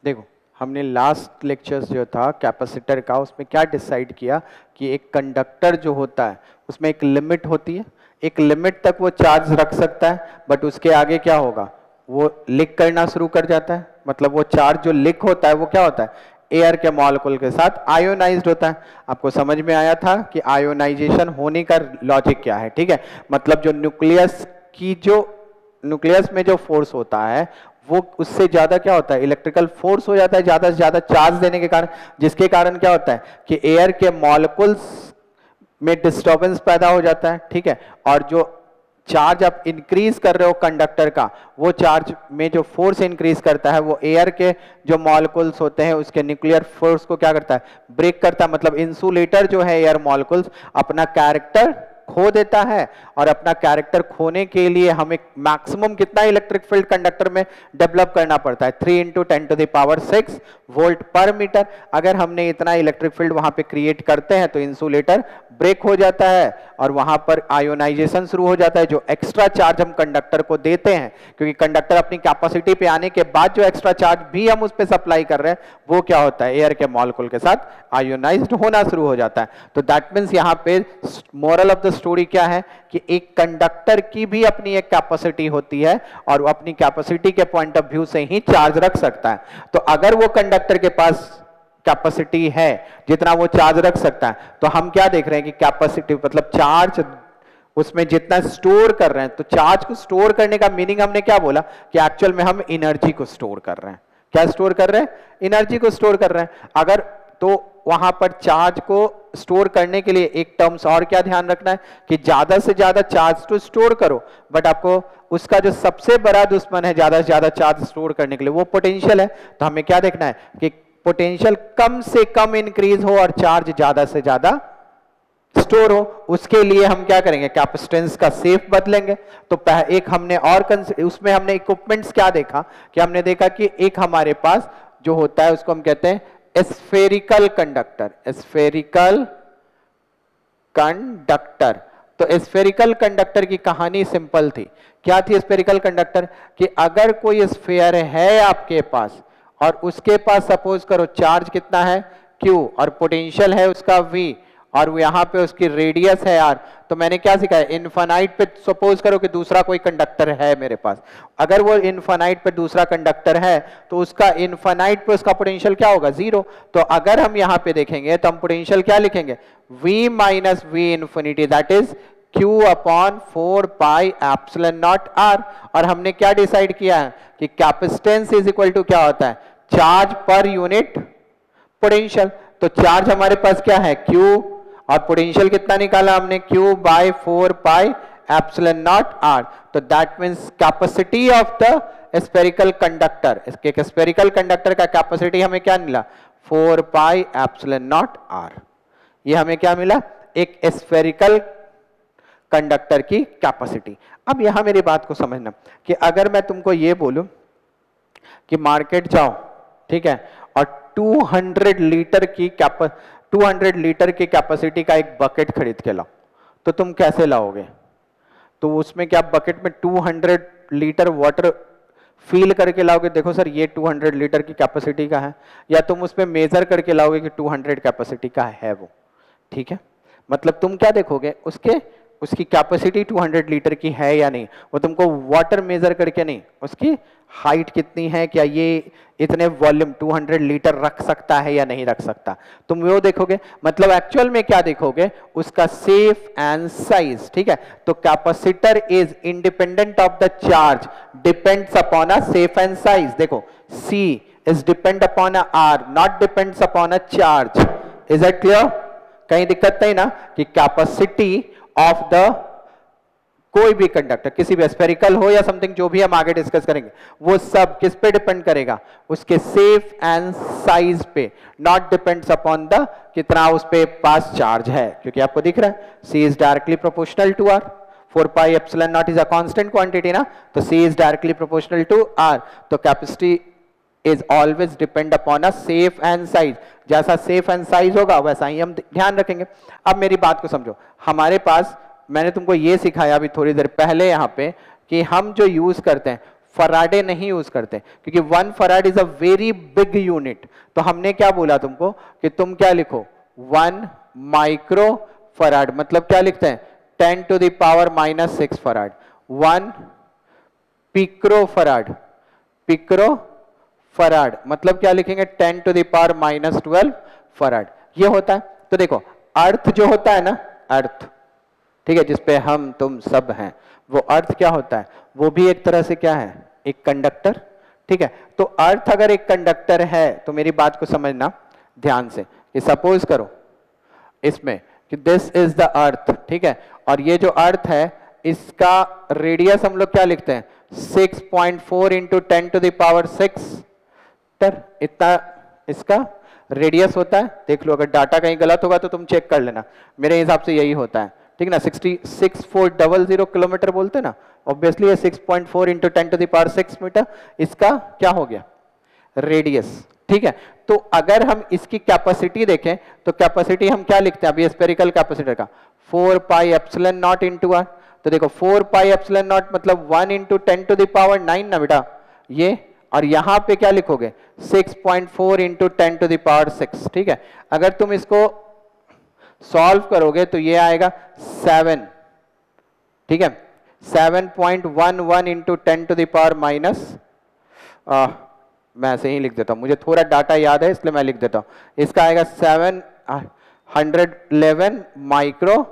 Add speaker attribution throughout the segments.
Speaker 1: देखो हमने last lectures जो था कैपेसिटर का, उसमें क्या डिसाइड किया कि एक कंडक्टर जो होता है उसमें एक लिमिट होती है, एक लिमिट तक वो चार्ज रख सकता है, बट उसके आगे क्या होगा, वो लीक करना शुरू कर जाता है। मतलब वो चार्ज जो लीक होता है वो क्या होता है, एयर के मॉलिक्यूल के साथ आयोनाइज्ड होता है। आपको समझ में आया था कि आयोनाइजेशन होने का लॉजिक क्या है, ठीक है। मतलब जो न्यूक्लियस में जो फोर्स होता है वो उससे ज्यादा क्या होता है, इलेक्ट्रिकल फोर्स हो जाता है ज्यादा से ज्यादा चार्ज देने के कारण, जिसके कारण क्या होता है कि एयर के मॉलिक्यूल्स में डिस्टर्बेंस पैदा हो जाता है, ठीक है। और जो चार्ज आप इंक्रीज कर रहे हो कंडक्टर का, वो चार्ज में जो फोर्स इंक्रीज करता है वो एयर के जो मॉलिक्यूल्स होते हैं उसके न्यूक्लियर फोर्स को क्या करता है, ब्रेक करता है। मतलब इंसुलेटर जो है एयर मॉलिक्यूल्स अपना कैरेक्टर खो देता है, और अपना कैरेक्टर खोने के लिए हमें मैक्सिमम कितना इलेक्ट्रिक फील्ड कंडक्टर में डेवलप करना पड़ता है, 3 × 10⁶ वोल्ट पर मीटर। अगर हमने इतना इलेक्ट्रिक फील्ड वहां पे क्रिएट करते हैं तो इंसुलेटर ब्रेक हो जाता है और वहां पर आयोनाइजेशन शुरू हो जाता है। जो एक्स्ट्रा चार्ज हम कंडक्टर को देते हैं, क्योंकि कंडक्टर अपनी कैपेसिटी पे आने के बाद जो एक्स्ट्रा चार्ज भी हम उस पर सप्लाई कर रहे हैं वो क्या होता है, एयर के मॉलिक्यूल के साथ आयोनाइज्ड होना शुरू हो जाता है। तो दैट मीन्स यहां पे मोरल ऑफ द स्टोरी क्या है कि एक कंडक्टर की भी अपनी एक कैपेसिटी होती है और वो अपनी कैपेसिटी के पॉइंट ऑफ व्यू से ही चार्ज रख सकता है। तो अगर वो कंडक्टर के पास कैपेसिटी है जितना वो चार्ज रख सकता है, तो हम क्या देख रहे हैं कि कैपेसिटी मतलब चार्ज उसमें जितना स्टोर कर रहे हैं, तो चार्ज को स्टोर करने का मीनिंग हमने क्या बोला कि एक्चुअल में हम एनर्जी को स्टोर कर रहे हैं। क्या स्टोर कर रहे हैं, एनर्जी को स्टोर कर रहे हैं। अगर तो वहां पर चार्ज को स्टोर करने के लिए एक टर्म्स और क्या ध्यान रखना है कि ज्यादा से ज्यादा चार्ज तो स्टोर करो, बट आपको उसका जो सबसे बड़ा दुश्मन है ज्यादा से ज्यादा चार्ज स्टोर करने के लिए, वो पोटेंशियल है। तो हमें क्या देखना है कि पोटेंशियल कम से कम इंक्रीज हो और चार्ज ज्यादा से ज्यादा स्टोर हो। उसके लिए हम क्या करेंगे, कैपेसिटेंस का सेफ बदलेंगे। तो एक हमने और उसमें हमने इक्विपमेंट्स क्या देखा कि हमने देखा कि एक हमारे पास जो होता है उसको हम कहते हैं स्फेरिकल कंडक्टर, स्फेरिकल कंडक्टर। तो स्फेरिकल कंडक्टर की कहानी सिंपल थी। क्या थी स्फेरिकल कंडक्टर, कि अगर कोई स्फेयर है आपके पास और उसके पास सपोज करो चार्ज कितना है Q और पोटेंशियल है उसका V और यहां पे उसकी रेडियस है R, तो मैंने क्या सिखाया, इनफाइनाइट पे सपोज करो कि दूसरा कोई कंडक्टर है मेरे पास। अगर वो इनफाइनाइट पे दूसरा कंडक्टर है तो उसका इनफाइनाइट पे उसका पोटेंशियल क्या होगा, 0। तो अगर हम यहां पे देखेंगे तो हम पोटेंशियल क्या लिखेंगे, V minus V infinity that is Q/4πε0R। और हमने क्या डिसाइड किया है कि कैपेसिटेंस इज इक्वल टू क्या होता है, चार्ज पर यूनिट पोटेंशियल। तो चार्ज हमारे पास क्या है Q और पोटेंशियल कितना निकाला हमने, Q/4πε0R। तो that means capacity of the spherical conductor, इसके स्फेरिकल कंडक्टर का कैपेसिटी हमें क्या मिला, 4πε0R। ये हमें क्या मिला, एक स्फेरिकल कंडक्टर की कैपेसिटी। अब यहां मेरी बात को समझना कि अगर मैं तुमको ये बोलूं कि मार्केट जाओ, ठीक है, और 200 लीटर की कैपेसिटी का एक बकेट खरीद के लाओ, तो तुम कैसे लाओगे, तो उसमें क्या बकेट में 200 लीटर वाटर फील करके लाओगे, देखो सर ये 200 लीटर की कैपेसिटी का है, या तुम उसमें मेजर करके लाओगे कि 200 कैपेसिटी का है वो, ठीक है। मतलब तुम क्या देखोगे, उसकी कैपेसिटी 200 लीटर की है या नहीं, वो तुमको वाटर मेजर करके नहीं, उसकी हाइट कितनी है, क्या ये इतने वॉल्यूम 200 लीटर रख सकता है या नहीं रख सकता, तुम वो देखोगे। मतलब एक्चुअल में क्या देखोगे, उसका सेफ एंड साइज, ठीक है। तो capacitor is independent of the charge, depends upon a shape and size. देखो C is depend upon a R, not depends upon a charge. Is it clear, कहीं दिक्कत नहीं ना, कि कैपेसिटी ऑफ द कोई भी कंडक्टर, किसी भी स्फेरिकल हो या समथिंग, जो भी हम आगे डिस्कस करेंगे, वो सब किस पे डिपेंड करेगा, उसके सेफ एंड साइज पे, नॉट डिपेंड्स अपॉन द कितना उस पे पास चार्ज है। क्योंकि आपको दिख रहा है C is directly proportional to R, 4πε0 is a constant quantity ना, तो C is directly proportional to R। तो capacity is always depend upon a shape and size. जैसा सेफ एंड साइज होगा वैसा ही हम ध्यान रखेंगे। अब मेरी बात को समझो, हमारे पास मैंने तुमको ये सिखाया अभी थोड़ी देर पहले यहाँ पे कि हम जो यूज करते हैं फराडे नहीं यूज करते, क्योंकि 1 farad is a very big unit. तो हमने क्या बोला तुमको कि तुम क्या लिखो, 1 माइक्रो फराड, मतलब क्या लिखते हैं 10 to the power -6 farad. 1 pico farad, pico farad मतलब क्या लिखेंगे 10 टू द पावर -12 फराड। ये होता है। तो देखो अर्थ जो होता है ना, अर्थ, ठीक है, जिसपे हम तुम सब हैं, वो अर्थ क्या होता है, वो भी एक तरह से क्या है, एक कंडक्टर। ठीक है, तो अर्थ अगर एक कंडक्टर है तो मेरी बात को समझना ध्यान से, कि सपोज करो इसमें कि दिस इज द अर्थ, ठीक है, और ये जो अर्थ है इसका रेडियस हम लोग क्या लिखते हैं 6.4 इंटू 10 टू द पावर 6 इतना इसका रेडियस होता है। देख लो, अगर डाटा कहीं गलत होगा तो तुम चेक कर लेना, मेरे हिसाब से यही होता है, ठीक ना। 66400 किलोमीटर बोलते ना, obviously 6.4 into 10 to the power 6 metre इसका क्या हो गया रेडियस। ठीक है, तो अगर हम इसकी कैपेसिटी देखें तो कैपेसिटी हम क्या लिखते हैं अभी स्फेरिकल कैपेसिटर का 4 pi epsilon naught into R. तो देखो 4 पाई एप्सिलॉन नॉट मतलब 1 इंटू 10 टू द पावर 9 ना बेटा ये, और यहां पे क्या लिखोगे 6.4 इंटू 10 टू द पावर 6। ठीक है, अगर तुम इसको सॉल्व करोगे तो ये आएगा 7, ठीक है, 7.11 into 10 to the power minus, मैं ऐसे ही लिख देता हूं, मुझे थोड़ा डाटा याद है इसलिए मैं लिख देता हूं, इसका आएगा 711 माइक्रो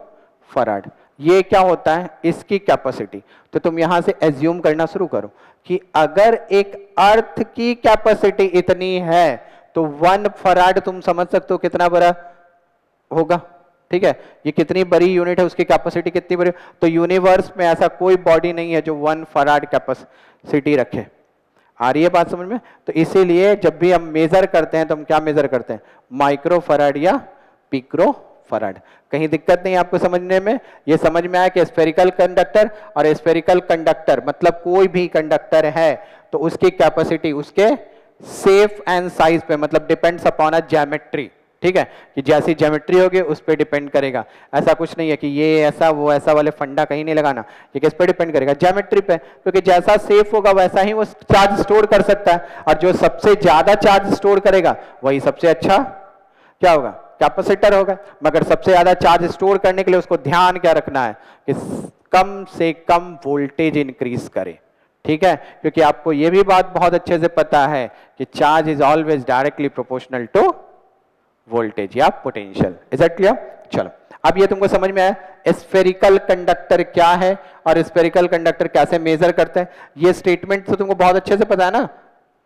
Speaker 1: फराड। ये क्या होता है इसकी कैपेसिटी। तो तुम यहां से एज्यूम करना शुरू करो कि अगर एक अर्थ की कैपेसिटी इतनी है तो 1 फराड तुम समझ सकते हो कितना बड़ा होगा। ठीक है, ये कितनी बड़ी यूनिट है, उसकी कैपेसिटी कितनी बड़ी। तो यूनिवर्स में ऐसा कोई बॉडी नहीं है जो 1 फराड कैपेसिटी रखे। आ रही है बात समझ में। तो इसीलिए जब भी हम मेजर करते हैं तो हम क्या मेजर करते हैं माइक्रो फराड या पिक्रो फराड। कहीं दिक्कत नहीं आपको समझने में, ये समझ में आया कि स्फेरिकल कंडक्टर और स्फेरिकल कंडक्टर मतलब कोई भी कंडक्टर है तो उसकी कैपेसिटी उसके शेप एंड साइज पे मतलब डिपेंड्स अपॉन अ ज्योमेट्री। ठीक है, कि जैसी ज्योमेट्री होगी उस पर डिपेंड करेगा। ऐसा कुछ नहीं है कि ये ऐसा वो ऐसा वाले फंडा कहीं नहीं लगाना, ये किस पे डिपेंड करेगा ज्योमेट्री पे, क्योंकि जैसा शेप होगा वैसा ही वो चार्ज स्टोर कर सकता है, और जो सबसे ज्यादा चार्ज स्टोर करेगा वही सबसे अच्छा क्या होगा कैपेसिटर होगा। मगर सबसे ज्यादा चार्ज स्टोर करने के लिए उसको ध्यान क्या रखना है कि कम से कम वोल्टेज इंक्रीज करे। ठीक है, क्योंकि आपको यह भी बात बहुत अच्छे से पता है कि charge is always directly proportional to voltage या पोटेंशियल। Is that clear? चलो, अब ये तुमको समझ में आया स्फेरिकल कंडक्टर क्या है और स्फेरिकल कंडक्टर कैसे मेजर करते हैं। ये स्टेटमेंट तो तुमको बहुत अच्छे से पता है ना।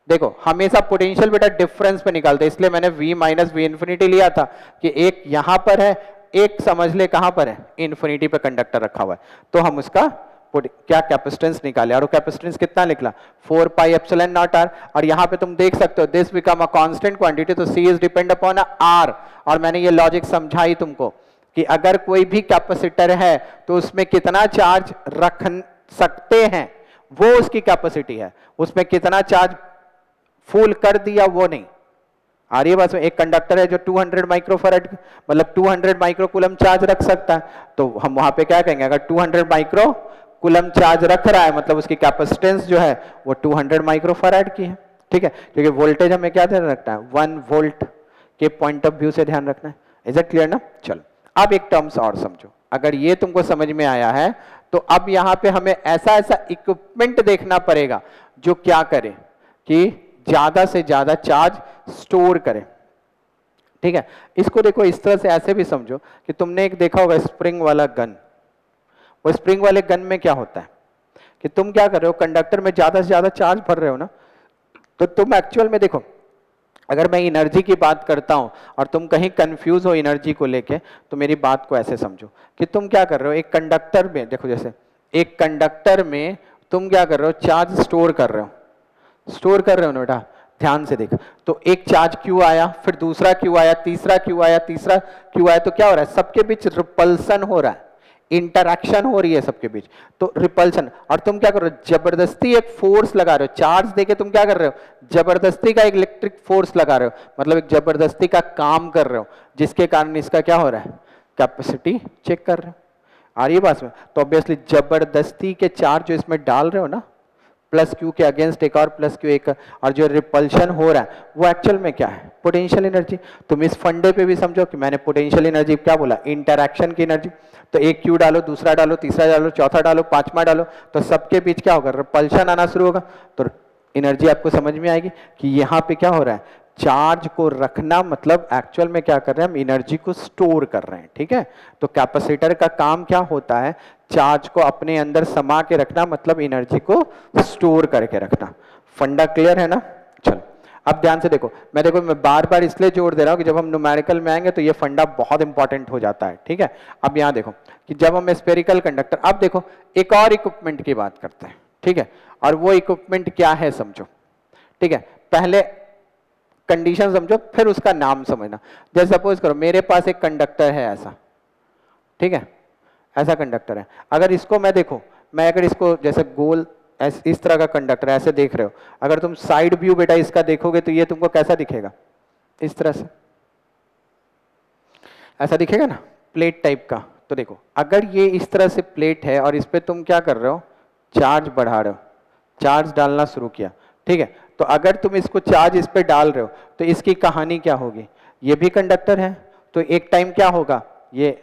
Speaker 1: देखो हमेशा पोटेंशियल बेटा डिफरेंस पे निकालते, इसलिए मैंने V माइनस वी इंफिनिटी लिया था कि एक यहां पर है, एक समझ ले कहां पर है इंफिनिटी पे कंडक्टर रखा हुआ है, तो हम उसका क्या कैपेसिटेंस निकाले, और वो कैपेसिटेंस कितना निकला 4 पाई एप्सिलॉन नॉट आर। और यहां पे तुम देख सकते हो this become a constant quantity, तो C is depend upon R. और मैंने ये लॉजिक समझाई तुमको कि अगर कोई भी कैपेसिटर है तो उसमें कितना चार्ज रख सकते हैं वो उसकी कैपेसिटी है, उसमें कितना चार्ज फुल कर दिया वो नहीं। आ रही है बात में। एक कंडक्टर है जो 200 माइक्रोफैराड मतलब 200 माइक्रोकूलम चार्ज रख सकता है, तो हम वहां पे क्या कहेंगे अगर 200 माइक्रोकूलम चार्ज रख रहा है मतलब उसकी कैपेसिटेंस जो है वो 200 माइक्रोफैराड की है। ठीक है, क्योंकि वोल्टेज हमें क्या ध्यान रखना है 1 वोल्ट के पॉइंट ऑफ व्यू से ध्यान रखना है। इज इट क्लियर ना? चलो अब एक टर्म्स और समझो। अगर ये तुमको समझ में आया है तो अब यहां पे हमें ऐसा ऐसा इक्विपमेंट देखना पड़ेगा जो क्या करे कि ज्यादा से ज्यादा चार्ज स्टोर करे। ठीक है, इसको देखो इस तरह से ऐसे भी समझो कि तुमने एक देखा होगा स्प्रिंग वाला गन। वो स्प्रिंग वाले गन में क्या होता है कि तुम क्या कर रहे हो कंडक्टर में ज्यादा से ज्यादा चार्ज भर रहे हो ना, तो तुम एक्चुअल में देखो अगर मैं एनर्जी की बात करता हूं और तुम कहीं कंफ्यूज हो एनर्जी को लेके तो मेरी बात को ऐसे समझो कि तुम क्या कर रहे हो एक कंडक्टर में, देखो जैसे एक कंडक्टर में तुम क्या कर रहे हो चार्ज स्टोर कर रहे हो, स्टोर कर रहे हो ना बेटा, ध्यान से देख। तो एक चार्ज क्यू आया, फिर दूसरा क्यू आया, तीसरा क्यू आया, तीसरा क्यू आया, तो क्या हो रहा है सबके बीच रिपल्सन हो रहा है, इंटरैक्शन हो रही है सबके बीच, तो रिपल्सन। और तुम क्या कर रहे हो जबरदस्ती एक फोर्स लगा रहे हो, चार्ज देके तुम क्या कर रहे हो जबरदस्ती का एक इलेक्ट्रिक फोर्स लगा रहे हो, मतलब एक जबरदस्ती का काम कर रहे हो जिसके कारण इसका क्या हो रहा है कैपेसिटी चेक कर रहे हो। आ रही है बात में? तो ऑब्वियसली जबरदस्ती के चार्ज जो इसमें डाल रहे हो ना प्लस क्यू के अगेंस्ट एक और प्लस क्यू एक, और जो रिपल्शन हो रहा है वो एक्चुअल में क्या है, पोटेंशियल एनर्जी। तुम इस फंडे पे भी समझो कि मैंने पोटेंशियल एनर्जी क्या बोला, इंटरैक्शन की एनर्जी। तो एक क्यू डालो, दूसरा डालो, तीसरा डालो, चौथा डालो, पांचवा डालो, तो सबके बीच क्या होगा, रिपल्शन आना शुरू होगा। तो एनर्जी आपको समझ में आएगी कि यहाँ पे क्या हो रहा है, चार्ज को रखना मतलब एक्चुअल में क्या कर रहे हैं हम, एनर्जी को स्टोर कर रहे हैं। ठीक है, तो कैपेसिटर का काम क्या होता है, चार्ज को अपने अंदर समा के रखना, मतलब एनर्जी को स्टोर करके रखना। फंडा क्लियर है ना। चलो अब ध्यान से देखो, मैं बार बार इसलिए जोर दे रहा हूं कि जब हम न्यूमेरिकल में आएंगे तो ये फंडा बहुत इंपॉर्टेंट हो जाता है। ठीक है, अब यहां देखो कि जब हम स्फेरिकल कंडक्टर, अब देखो एक और इक्विपमेंट की बात करते हैं। ठीक है, और वो इक्विपमेंट क्या है समझो। ठीक है, पहले कंडीशन समझो फिर उसका नाम समझना। जैसे सपोज करो मेरे पास एक कंडक्टर है ऐसा, ठीक है, ऐसा कंडक्टर है। अगर इसको मैं देखो, मैं अगर इसको जैसे गोल इस तरह का कंडक्टर ऐसे देख रहे हो, अगर तुम साइड व्यू बेटा इसका देखोगे तो ये तुमको कैसा दिखेगा, इस तरह से ऐसा दिखेगा ना, प्लेट टाइप का। तो देखो अगर ये इस तरह से प्लेट है और इस पे तुम क्या कर रहे हो, चार्ज बढ़ा रहे हो, चार्ज डालना शुरू किया। ठीक है, तो अगर तुम इसको चार्ज इस पे डाल रहे हो तो इसकी कहानी क्या होगी, ये भी कंडक्टर है तो एक टाइम क्या होगा, ये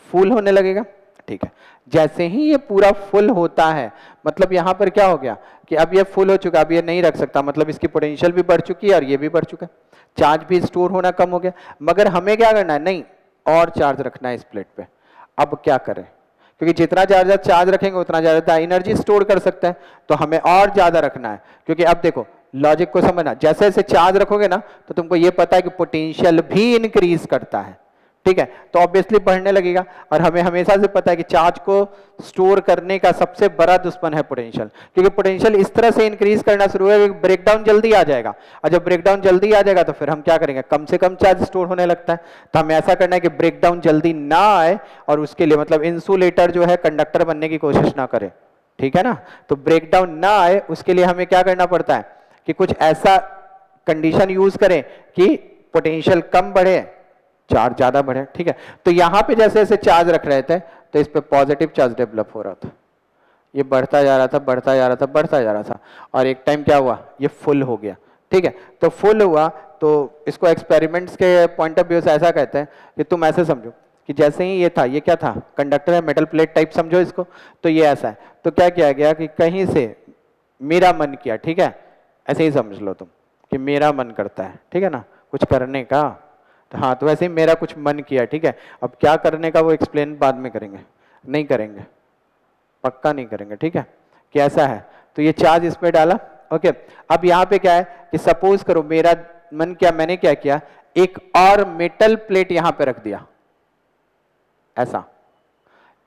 Speaker 1: फुल होने लगेगा। ठीक है, जैसे ही ये पूरा फुल होता है मतलब यहां पर क्या हो गया कि अब ये फुल हो चुका, अब ये नहीं रख सकता, मतलब इसकी पोटेंशियल भी बढ़ चुकी है और ये भी बढ़ चुका है, चार्ज भी स्टोर होना कम हो गया। मगर हमें क्या करना है, नहीं और चार्ज रखना है इस प्लेट पे। अब क्या करें, क्योंकि जितना ज्यादा चार्ज रखेंगे उतना ज्यादा एनर्जी स्टोर कर सकते हैं, तो हमें और ज्यादा रखना है। क्योंकि अब देखो लॉजिक को समझना, जैसे जैसे चार्ज रखोगे ना तो तुमको ये पता है कि पोटेंशियल भी इंक्रीज करता है। ठीक है, तो ऑब्वियसली बढ़ने लगेगा, और हमें हमेशा से पता है कि चार्ज को स्टोर करने का सबसे बड़ा दुश्मन है पोटेंशियल। क्योंकि पोटेंशियल इस तरह से इंक्रीज करना शुरू होगा कि ब्रेकडाउन जल्दी आ जाएगा, और जब ब्रेकडाउन जल्दी आ जाएगा तो फिर हम क्या करेंगे, कम से कम चार्ज स्टोर होने लगता है। तो हमें ऐसा करना है कि ब्रेकडाउन जल्दी ना आए, और उसके लिए मतलब इंसुलेटर जो है कंडक्टर बनने की कोशिश ना करे। ठीक है ना, तो ब्रेकडाउन ना आए उसके लिए हमें क्या करना पड़ता है कि कुछ ऐसा कंडीशन यूज करें कि पोटेंशियल कम बढ़े, चार्ज ज्यादा बढ़े। ठीक है, तो यहां पे जैसे जैसे चार्ज रख रहे थे तो इस पे पॉजिटिव चार्ज डेवलप हो रहा था, ये बढ़ता जा रहा था, बढ़ता जा रहा था, बढ़ता जा रहा था, और एक टाइम क्या हुआ, ये फुल हो गया। ठीक है, तो फुल हुआ तो इसको एक्सपेरिमेंट्स के पॉइंट ऑफ व्यू से ऐसा कहते हैं कि तुम ऐसे समझो कि जैसे ही ये था, ये क्या था, कंडक्टर है, मेटल प्लेट टाइप समझो इसको, तो ये ऐसा है। तो क्या किया गया कि कहीं से मेरा मन किया, ठीक है, ऐसे ही समझ लो तुम कि मेरा मन करता है, ठीक है ना, कुछ करने का, तो हाँ, तो वैसे ही मेरा कुछ मन किया। ठीक है, अब क्या करने का वो एक्सप्लेन बाद में करेंगे, नहीं करेंगे, पक्का नहीं करेंगे। ठीक है, कैसा है, तो ये चार्ज इस पे डाला। ओके, अब यहाँ पे क्या है कि सपोज करो मेरा मन क्या, मैंने क्या किया, एक और मेटल प्लेट यहाँ पे रख दिया, ऐसा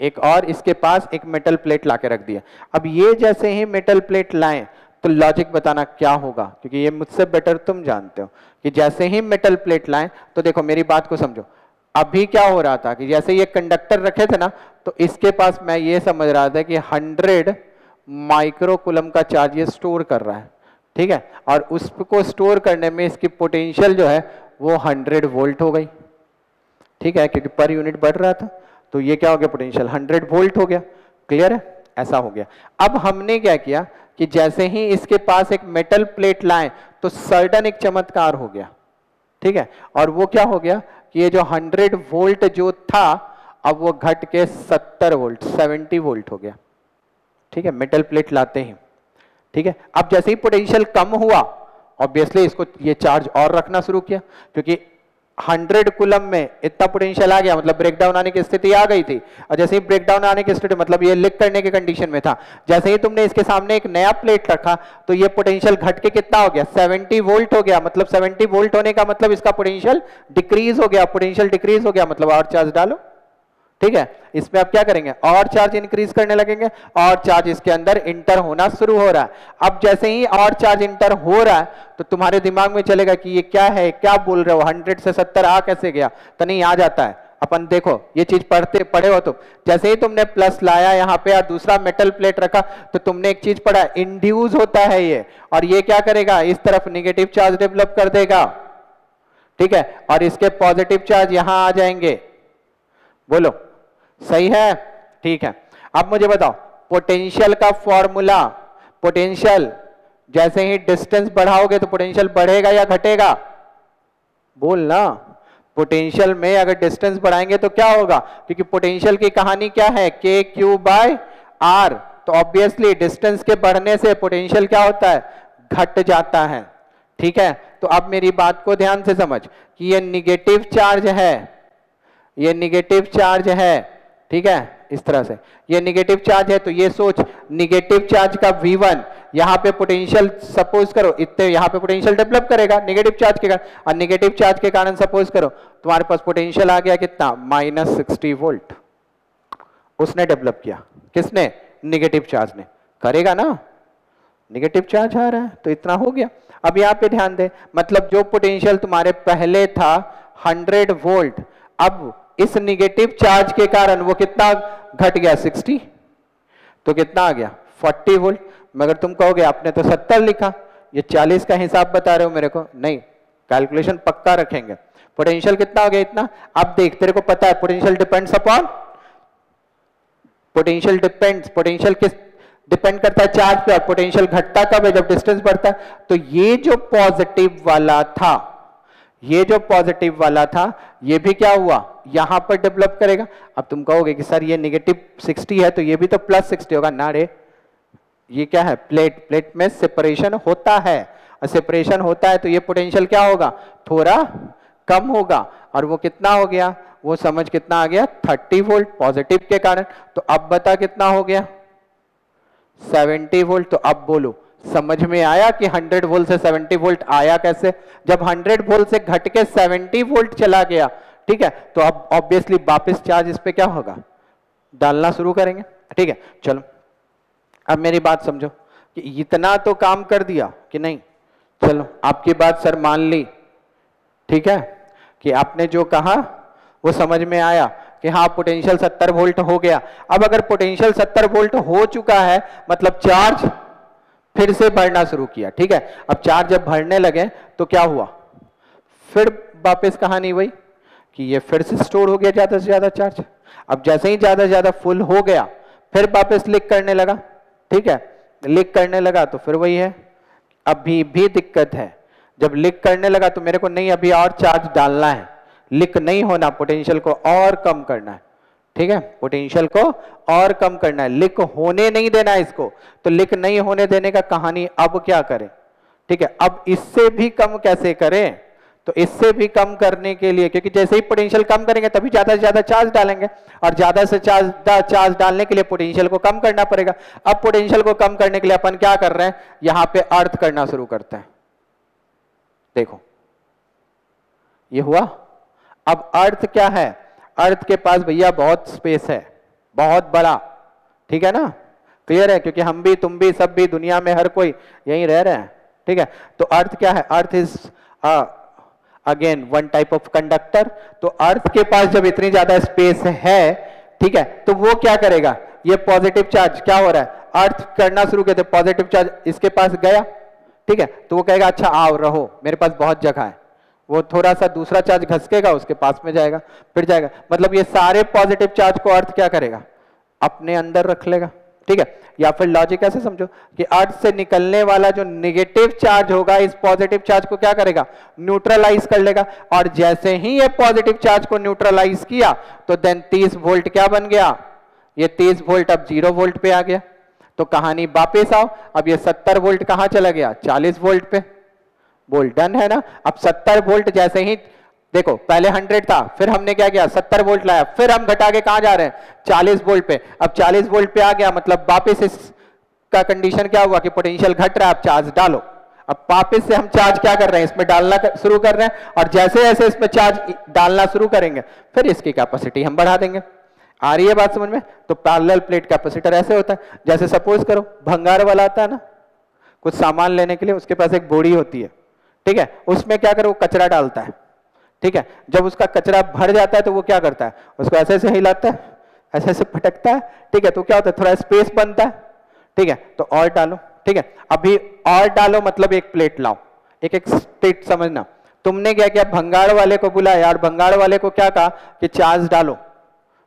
Speaker 1: एक और इसके पास एक मेटल प्लेट लाके रख दिया। अब ये जैसे ही मेटल प्लेट लाएं तो लॉजिक बताना क्या होगा, क्योंकि ये मुझसे बेटर तुम जानते हो कि जैसे ही मेटल प्लेट लाएं तो देखो मेरी बात को समझो। अभी क्या हो रहा था कि जैसे ये कंडक्टर रखे थे ना, तो इसके पास मैं ये समझ रहा था कि 100 माइक्रोकूलम का चार्ज ये स्टोर कर रहा है। ठीक है, और उसको स्टोर करने में इसकी पोटेंशियल जो है वो 100 वोल्ट हो गई। ठीक है, क्योंकि पर यूनिट बढ़ रहा था, तो ये क्या हो गया, पोटेंशियल 100 वोल्ट हो गया। क्लियर है, ऐसा हो गया। अब हमने क्या किया कि जैसे ही इसके पास एक मेटल प्लेट लाएं तो सडन एक चमत्कार हो गया। ठीक है, और वो क्या हो गया कि ये जो 100 वोल्ट जो था अब वो घट के 70 वोल्ट 70 वोल्ट हो गया। ठीक है, मेटल प्लेट लाते ही। ठीक है, अब जैसे ही पोटेंशियल कम हुआ ऑब्वियसली इसको ये चार्ज और रखना शुरू किया, क्योंकि 100 कूलम में इतना पोटेंशियल आ गया, मतलब ब्रेकडाउन आने की स्थिति आ गई थी। और जैसे ही ब्रेकडाउन आने की स्थिति मतलब ये लीक करने की कंडीशन में था, जैसे ही तुमने इसके सामने एक नया प्लेट रखा तो ये पोटेंशियल घट के कितना हो गया, 70 वोल्ट हो गया। मतलब 70 वोल्ट होने का मतलब इसका पोटेंशियल डिक्रीज हो गया, पोटेंशियल डिक्रीज हो गया मतलब और चार्ज डालो। ठीक है, इसमें आप क्या करेंगे, और चार्ज इंक्रीज करने लगेंगे, और चार्ज इसके अंदर इंटर होना शुरू हो रहा है। अब जैसे ही और चार्ज इंटर हो रहा है तो तुम्हारे दिमाग में चलेगा कि ये क्या है, क्या बोल रहे हो, 100 से 70 आ कैसे गया, तो नहीं आ जाता है। अपन देखो ये चीज पढ़े हो तुम, जैसे ही तुमने प्लस लाया यहाँ पे और दूसरा मेटल प्लेट रखा तो तुमने एक चीज पढ़ा, इंड्यूस होता है ये, और ये क्या करेगा, इस तरफ निगेटिव चार्ज डेवलप कर देगा। ठीक है, और इसके पॉजिटिव चार्ज यहां आ जाएंगे। बोलो सही है, ठीक है। अब मुझे बताओ पोटेंशियल का फॉर्मूला, पोटेंशियल जैसे ही डिस्टेंस बढ़ाओगे तो पोटेंशियल बढ़ेगा या घटेगा? बोल ना। पोटेंशियल में अगर डिस्टेंस बढ़ाएंगे तो क्या होगा? क्योंकि पोटेंशियल की कहानी क्या है? के क्यू बाय आर। तो ऑब्वियसली डिस्टेंस के बढ़ने से पोटेंशियल क्या होता है? घट जाता है। ठीक है, तो अब मेरी बात को ध्यान से समझ कि ये निगेटिव चार्ज है, ये निगेटिव चार्ज है। ठीक है, इस तरह से ये निगेटिव चार्ज है, तो ये सोच निगेटिव चार्ज का V1 यहां पे पोटेंशियल सपोज करो इतने यहां पे पोटेंशियल डेवलप करेगा निगेटिव चार्ज के कारण, और निगेटिव चार्ज के कारण सपोज करो तुम्हारे पास पोटेंशियल आ गया कितना? -60 वोल्ट। उसने डेवलप किया, किसने? निगेटिव चार्ज ने। करेगा ना, निगेटिव चार्ज आ रहा है तो इतना हो गया। अब यहां पे ध्यान दे, मतलब जो पोटेंशियल तुम्हारे पहले था 100 वोल्ट, अब इस निगेटिव चार्ज के कारण वो कितना घट गया? 60। तो कितना आ गया? 40 वोल्ट। मगर तुम कहोगे आपने तो 70 लिखा, ये 40 का हिसाब बता रहे हो मेरे को। नहीं, कैलकुलेशन पक्का रखेंगे। पोटेंशियल कितना हो गया? इतना। अब देख, तेरे को पता है potential depends upon, potential depends, potential किस डिपेंड करता है? चार्ज पे। और पोटेंशियल घटता कब है? जब डिस्टेंस बढ़ता है। तो ये जो पॉजिटिव वाला था, ये जो पॉजिटिव वाला था, ये भी क्या हुआ? यहां पर डेवलप करेगा। अब तुम कहोगे कि सर ये -60 है तो ये भी तो +60 होगा ना रे। ये क्या है? प्लेट। प्लेट में सेपरेशन होता है, और सेपरेशन होता है तो ये पोटेंशियल क्या होगा? थोड़ा कम होगा। और वो कितना हो गया? वो समझ कितना आ गया? 30 वोल्ट पॉजिटिव के कारण। तो अब बता कितना हो गया? 70 वोल्ट। तो अब बोलो, समझ में आया कि 100 वोल्ट से 70 वोल्ट आया कैसे? जब 100 वोल्ट से घट के 70 वोल्ट चला गया, ठीक है, तो अब ऑब्वियसली वापस चार्ज इस पे क्या होगा? डालना शुरू करेंगे। ठीक है, चलो अब मेरी बात समझो कि इतना तो काम कर दिया कि नहीं? चलो आपकी बात सर मान ली, ठीक है, कि आपने जो कहा वो समझ में आया कि हाँ पोटेंशियल 70 वोल्ट हो गया। अब अगर पोटेंशियल 70 वोल्ट हो चुका है, मतलब चार्ज फिर से बढ़ना शुरू किया। ठीक है, अब चार्ज जब बढ़ने लगे तो क्या हुआ? फिर वापस कहानी वही कि ये फिर से स्टोर हो गया ज्यादा से ज्यादा चार्ज। अब जैसे ही ज्यादा से ज्यादा फुल हो गया, फिर वापस लीक करने लगा। ठीक है, लीक करने लगा तो फिर वही है, अभी भी दिक्कत है। जब लीक करने लगा तो मेरे को नहीं अभी और चार्ज डालना है, लीक नहीं होना, पोटेंशियल को और कम करना है। ठीक है, पोटेंशियल को और कम करना है, लीक होने नहीं देना है इसको। तो लीक नहीं होने देने का कहानी अब क्या करें? ठीक है, अब इससे भी कम कैसे करें? तो इससे भी कम करने के लिए, क्योंकि जैसे ही पोटेंशियल कम करेंगे तभी ज्यादा से ज्यादा चार्ज डालेंगे, और ज्यादा से ज्यादा चार्ज डालने के लिए पोटेंशियल को कम करना पड़ेगा। अब पोटेंशियल को कम करने के लिए अपन क्या कर रहे हैं? यहां पे अर्थ करना शुरू करते हैं। देखो ये हुआ। अब अर्थ क्या है? अर्थ के पास भैया बहुत स्पेस है, बहुत बड़ा। ठीक है ना, क्लियर है? क्योंकि हम भी, तुम भी, सब भी, दुनिया में हर कोई यहीं रह रहे हैं। ठीक है, तो अर्थ क्या है? Earth is again one type of conductor. तो अर्थ के पास जब इतनी ज्यादा स्पेस है, ठीक है, तो वो क्या करेगा? ये पॉजिटिव चार्ज क्या हो रहा है? अर्थ करना शुरू करते, पॉजिटिव चार्ज इसके पास गया। ठीक है, तो वो कहेगा अच्छा आओ रहो, मेरे पास बहुत जगह है। वो थोड़ा सा दूसरा चार्ज घसकेगा, उसके पास में जाएगा, फिर जाएगा। मतलब ये सारे पॉजिटिव चार्ज को अर्थ क्या करेगा? अपने अंदर रख लेगा। ठीक है, या फिर लॉजिक ऐसे समझो कि अर्थ से निकलने वाला जो नेगेटिव चार्ज होगा, इस पॉजिटिव चार्ज को क्या करेगा? न्यूट्रलाइज कर लेगा। और जैसे ही ये पॉजिटिव चार्ज को न्यूट्रलाइज किया तो देन 30 वोल्ट क्या बन गया? ये 30 वोल्ट अब 0 वोल्ट पे आ गया। तो कहानी वापस आओ, अब ये 70 वोल्ट कहां चला गया? 40 वोल्ट पे। बोल डन है ना? अब 70 वोल्ट जैसे ही, देखो पहले 100 था, फिर हमने क्या किया? 70 वोल्ट लाया, फिर हम घटा के कहां जा रहे हैं? 40 वोल्ट पे। अब 40 वोल्ट पे आ गया, मतलब वापस इसका कंडीशन क्या हुआ कि पोटेंशियल घट रहा है, अब चार्ज डालो। अब वापस से हम चार्ज क्या कर रहे हैं? इसमें डालना शुरू कर रहे हैं, और जैसे जैसे इसमें चार्ज डालना शुरू करेंगे फिर इसकी कैपेसिटी हम बढ़ा देंगे। आ रही है बात समझ में? तो पैरेलल प्लेट कैपेसिटर ऐसे होता है, जैसे सपोज करो भंगार वाला आता है ना, कुछ सामान लेने के लिए उसके पास एक बोरी होती है। ठीक है, उसमें क्या करे? वो कचरा डालता है। ठीक है, जब उसका कचरा भर जाता है तो वो क्या करता है? उसको ऐसे ऐसे हिलाता है, ऐसे ऐसे पटकता है। ठीक है, तो क्या होता है? थोड़ा स्पेस बनता है। ठीक है, तो और डालो। ठीक है, अभी और डालो मतलब एक प्लेट लाओ, एक एक स्टेट समझना। तुमने क्या किया? भंगार वाले को बुलाया और भंगार वाले को क्या कहा कि चार्ज डालो।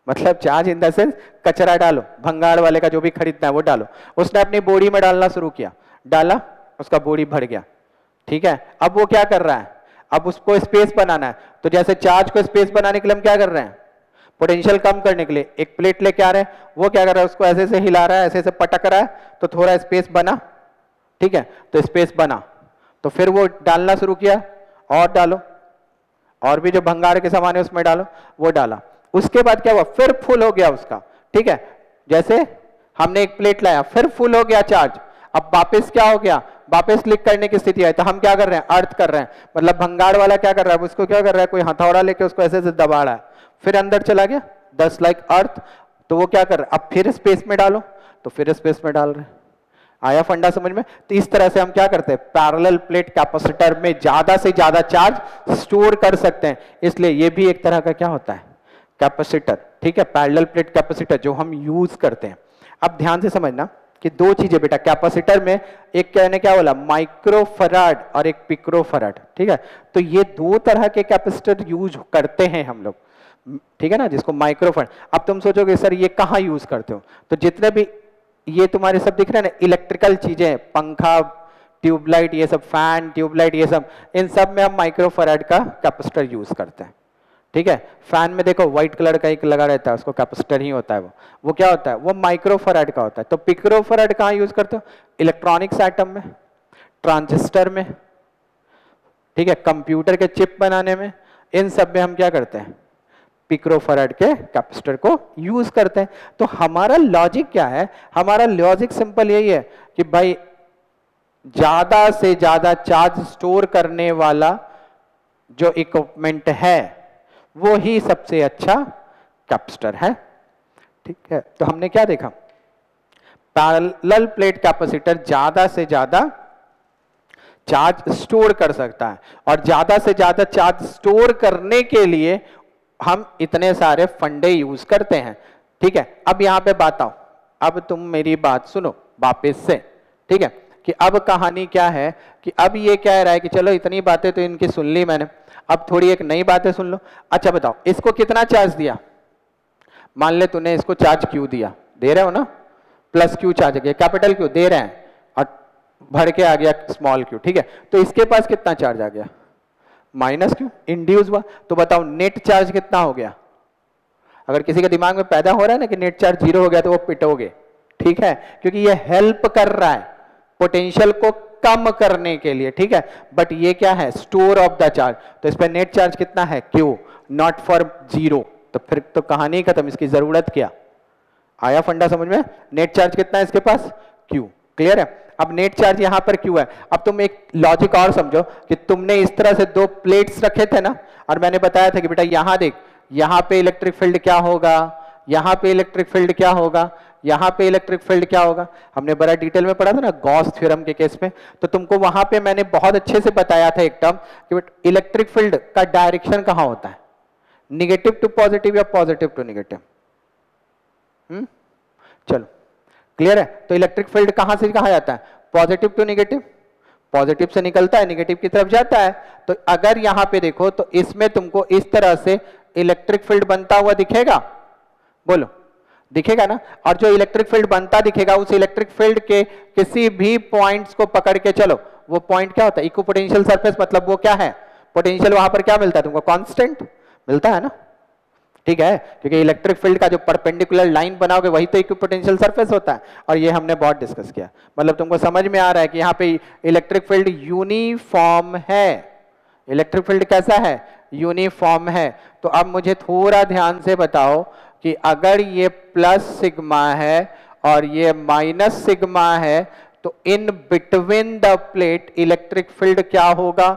Speaker 1: मतलब चार्ज इन द सेंस कचरा डालो, भंगार वाले का जो भी खरीदना है वो डालो। उसने अपनी बॉडी में डालना शुरू किया, डाला, उसका बॉडी भर गया, ठीक है। अब वो क्या कर रहा है, अब उसको स्पेस बनाना है, तो जैसे चार्ज को स्पेस बनाने के लिए हम क्या कर रहे हैं, पोटेंशियल कम करने के लिए एक प्लेट लेके आ रहे हैं, वो क्या कर रहा है, उसको ऐसे से हिला रहा है, ऐसे से पटक रहा है, तो थोड़ा स्पेस बना, ठीक है। तो स्पेस बना, तो फिर वो डालना शुरू किया, और डालो, और भी जो भंगार के सामान है उसमें डालो, वो डाला। उसके बाद क्या हुआ, फिर फुल हो गया उसका, ठीक है। जैसे हमने एक प्लेट लाया, फिर फुल हो गया चार्ज, अब वापस क्या हो गया, वापस लीक करने की स्थिति है, तो हम क्या कर रहे हैं, अर्थ कर रहे हैं, मतलब भंगार वाला क्या कर रहा है, उसको क्या कर रहा है, कोई हथौड़ा लेके उसको ऐसे से दबा रहा है, फिर अंदर चला गया, दस लाइक अर्थ। तो वो क्या कर रहा है, अब फिर स्पेस में डालो, तो फिर स्पेस में डाल रहे हैं। आया फंडा समझ में। तो इस तरह से हम क्या करते हैं, पैरेलल प्लेट कैपेसिटर में ज्यादा से ज्यादा चार्ज स्टोर कर सकते हैं, इसलिए ये भी एक तरह का क्या होता है, कैपेसिटर, ठीक है, पैरेलल प्लेट कैपेसिटर जो हम यूज करते हैं। अब ध्यान से समझना कि दो चीजें बेटा कैपेसिटर में, एक कहने क्या बोला, माइक्रोफराड और एक पिक्रोफराड, ठीक है। तो ये दो तरह के कैपेसिटर यूज करते हैं हम लोग, ठीक है ना, जिसको माइक्रोफराड। अब तुम सोचोगे सर ये कहाँ यूज करते हो, तो जितने भी ये तुम्हारे सब दिख रहे हैं ना इलेक्ट्रिकल चीजें, पंखा, ट्यूबलाइट, ये सब फैन, ट्यूबलाइट, ये सब, इन सब में हम माइक्रोफराड का कैपेसिटर यूज करते हैं, ठीक है। फैन में देखो व्हाइट कलर का एक लगा रहता है, उसको कैपेसिटर ही होता है, वो क्या होता है, वो माइक्रोफराड का होता है। तो पिक्रोफराड कहाँ यूज करते हो, इलेक्ट्रॉनिक्स आइटम में, ट्रांजिस्टर में, ठीक है, कंप्यूटर के चिप बनाने में, इन सब में हम क्या करते हैं, पिक्रोफराड के कैपेसिटर को यूज करते हैं। तो हमारा लॉजिक क्या है, हमारा लॉजिक सिंपल यही है कि भाई ज्यादा से ज्यादा चार्ज स्टोर करने वाला जो इक्विपमेंट है वो ही सबसे अच्छा कैपेसिटर है, ठीक है। तो हमने क्या देखा, पैरेलल प्लेट कैपेसिटर ज्यादा से ज्यादा चार्ज स्टोर कर सकता है, और ज्यादा से ज्यादा चार्ज स्टोर करने के लिए हम इतने सारे फंडे यूज करते हैं, ठीक है। अब यहां पे बात आओ, अब तुम मेरी बात सुनो वापस से, ठीक है, कि अब कहानी क्या है, कि अब ये कह रहा है कि चलो इतनी बातें तो इनकी सुन ली मैंने, अब थोड़ी एक नई बातें सुन लो। अच्छा बताओ, इसको कितना चार्ज दिया, मान ले तूने इसको चार्ज क्यू दिया, दे रहे हो ना, प्लस क्यू चार्ज किया, कैपिटल क्यू दे रहे हैं, और भर के आ गया स्मॉल क्यू, ठीक है। तो इसके पास कितना चार्ज आ गया, माइनस क्यू, इंड्यूस हुआ। तो बताओ नेट चार्ज कितना हो गया, अगर किसी के दिमाग में पैदा हो रहा है ना कि नेट चार्ज जीरो हो गया, तो वो पिटोगे, ठीक है, क्योंकि ये हेल्प कर रहा है पोटेंशियल को कम करने के लिए, ठीक है। बट ये क्या है, स्टोर ऑफ द चार्ज, तो इस पर नेट चार्ज कितना है, क्यू, नॉट फॉर जीरो, तो फिर तो कहानी खत्म, इसकी जरूरत क्या। आया फंडा समझ में, नेट चार्ज कितना है इसके पास, क्यू, क्लियर है। अब नेट चार्ज यहां पर क्यू है। अब तुम एक लॉजिक और समझो कि तुमने इस तरह से दो प्लेट्स रखे थे ना, और मैंने बताया था कि बेटा यहां देख, यहां पे इलेक्ट्रिक फील्ड क्या होगा, यहां पे इलेक्ट्रिक फील्ड क्या होगा, यहां पे इलेक्ट्रिक फील्ड क्या होगा, हमने बड़ा डिटेल में पढ़ा था ना गॉस थ्योरम के केस में। तो तुमको वहां पे मैंने बहुत अच्छे से बताया था एक टर्म कि इलेक्ट्रिक फील्ड का डायरेक्शन कहां होता है, निगेटिव टू पॉजिटिव या पॉजिटिव टू निगेटिव। चलो क्लियर है। तो इलेक्ट्रिक फील्ड कहां से कहां जाता है, पॉजिटिव टू निगेटिव, पॉजिटिव से निकलता है निगेटिव की तरफ जाता है। तो अगर यहां पे देखो तो इसमें तुमको इस तरह से इलेक्ट्रिक फील्ड बनता हुआ दिखेगा, बोलो दिखेगा ना। और जो इलेक्ट्रिक फील्ड बनता दिखेगा, उस इलेक्ट्रिक फील्ड के किसी भी पॉइंट्स को पकड़ के चलो, वो पॉइंट क्या होता है, इक्विपोटेंशियल सरफेस, मतलब वो क्या है, पोटेंशियल वहां पर क्या मिलता है तुमको, कांस्टेंट मिलता है ना, ठीक है, क्योंकि इलेक्ट्रिक फील्ड का जो परपेंडिकुलर लाइन बनाओगे वही तो इक्विपोटेंशियल सरफेस होता है। और ये हमने बहुत डिस्कस किया, मतलब तुमको समझ में आ रहा है कि यहाँ पे इलेक्ट्रिक फील्ड यूनिफॉर्म है, इलेक्ट्रिक फील्ड कैसा है, यूनिफॉर्म है। तो अब मुझे थोड़ा ध्यान से बताओ कि अगर ये प्लस सिग्मा है और ये माइनस सिग्मा है, तो in between the plate electric field क्या होगा,